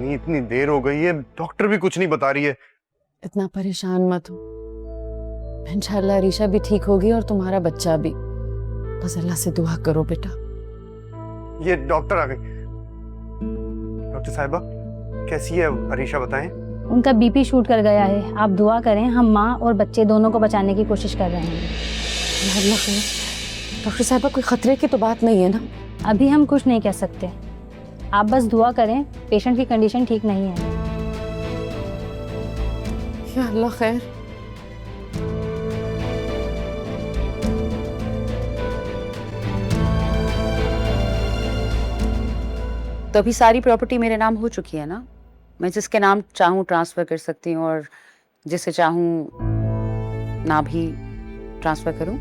नहीं, इतनी देर हो गई है, डॉक्टर भी कुछ नहीं बता रही है। इतना परेशान मत हो, इंशाल्लाह अरीशा भी ठीक होगी और तुम्हारा बच्चा भी। बस अल्लाह से दुआ करो बेटा। ये डॉक्टर आ गई। डॉक्टर साहिबा, कैसी है अरीशा, बताएं। उनका बीपी शूट कर गया है, आप दुआ करें, हम माँ और बच्चे दोनों को बचाने की कोशिश कर रहे हैं। या अल्लाह खैर। डॉक्टर साहिबा कोई खतरे की तो बात नहीं है ना? अभी हम कुछ नहीं कह सकते, आप बस दुआ करें, पेशेंट की कंडीशन ठीक नहीं है। या अल्लाह खैर। तो अभी सारी प्रॉपर्टी मेरे नाम हो चुकी है ना? मैं जिसके नाम चाहूँ ट्रांसफ़र कर सकती हूँ और जिसे चाहूँ ना भी ट्रांसफ़र करूँ?